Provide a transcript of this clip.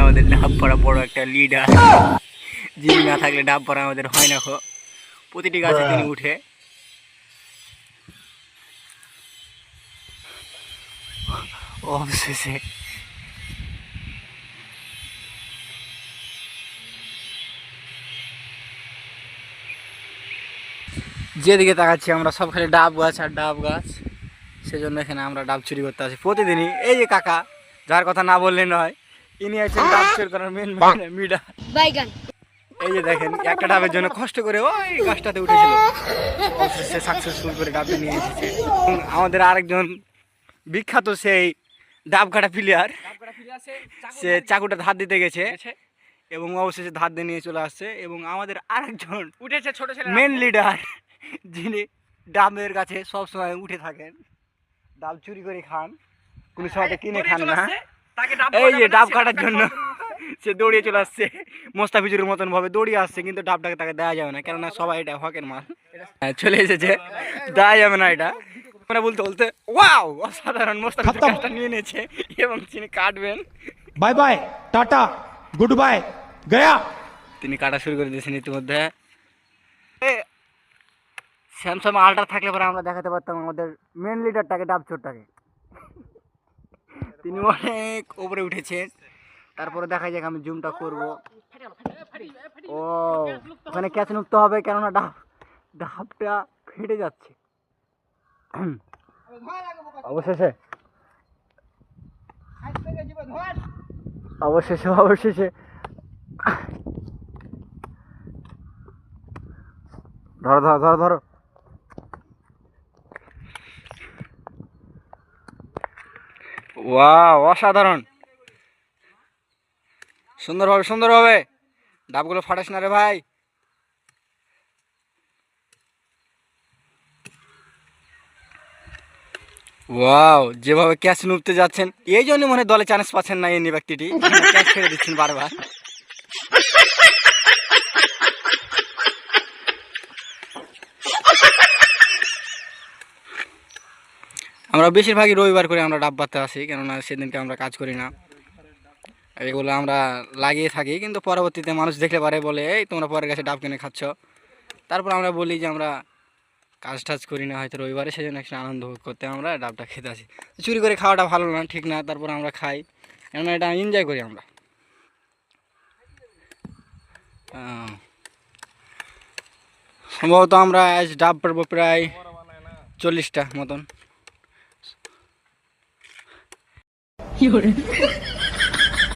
আমাদের ডাব পড়া বড় একটা লিডার, যিনি না থাকলে ডাব পড়া আমাদের হয় না। প্রতিটি গাছে তিনি উঠে। অবশেষে যেদিকে তাকাচ্ছি আমরা সব খালি ডাব গাছ আর ডাব গাছ। সেজন্য এখানে আমরা ডাব চুরি করতে আসি প্রতিদিনই। এই যে কাকা, যার কথা না বললে নয়, ইনি আছেন ডাব চুরি করার মেন মিডা। এই যে দেখেন, একটা ডাবের জন্য কষ্ট করে ওই গাছটাতে উঠেছিল, অবশেষে সাকসেসফুল করে ডাবটা নিয়ে এসেছে। আমাদের আরেকজন বিখ্যাত সেই ডাব কাটা প্লেয়ার, সে চাকুটা ধার দিতে গেছে এবং অবশেষে ধার দিয়ে নিয়ে চলে আসছে। এবং আমাদের আরেকজন উঠেছে ছোট ছেলে মেন লিডার, যিনি ডাবের কাছে সবসময় উঠে থাকেন, ডাব চুরি করে খান, কোনো সময় কিনে খান না। এই যে ডাব কাটার জন্য সে দৌড়িয়ে চলে আসছে, মোস্তাফিজুরের মতন ভাবে দৌড়িয়ে আসছে, কিন্তু ডাবটাকে তাকে দেওয়া যাবে না, কেননা সবাই এটা হকের মাল। চলে এসেছে, দেওয়া যাবে না এটা। মানে বলতে বলতে ওয়াও, অসাধারণ, মোস্তাফিজুর কাজটা নিয়ে নিয়েছে এবং তিনি কাটবেন। Bye bye, tata, good bye, Gaya. তিনি কাটা শুরু করে দিয়েছেন ইতিমধ্যে। স্যামসাং আল্ট্রা থাকলে পরে আমরা দেখাতে পারতাম আমাদের মেন লিডারটাকে, ডাব চোরটাকে। তিনি অনেক উপরে উঠেছেন। তারপরে দেখা যাক, আমি জুমটা করব। ও, ওখানে ক্যাচ নুকতে হবে, কেননা ডাবটা ফেটে যাচ্ছে। অবশেষে অবশেষে অবশেষে ধরো ধরো ধরো ধরো। ওয়াও, অসাধারণ, সুন্দরভাবে সুন্দরভাবে। ডাবগুলো ফাটাস না রে ভাই। ওয়াও, যেভাবে ক্যাচ নুপতে যাচ্ছেন, এই জন্য মনে হয় দলে চান্স পাচ্ছেন না এই ব্যক্তিটি, ক্যাচ ছেড়ে দিচ্ছেন বারবার। আমরা বেশিরভাগই রবিবার করে আমরা ডাব পাততে আসি, কেননা সেদিনকে আমরা কাজ করি না। এগুলো আমরা লাগিয়ে থাকি, কিন্তু পরবর্তীতে মানুষ দেখলে পারে, বলে এই তোমরা পরের কাছে ডাব কিনে খাচ্ছ। তারপর আমরা বলি যে আমরা কাজ টাজ করি না হয়তো রবিবারে, সেজন্য একটা আনন্দ ভোগ করতে আমরা ডাবটা খেতে আসি। চুরি করে খাওয়াটা ভালো না, ঠিক না, তারপর আমরা খাই, কেননা এটা এনজয় করি আমরা। সম্ভবত আমরা আজ ডাব পারবো প্রায় 40টা মতন।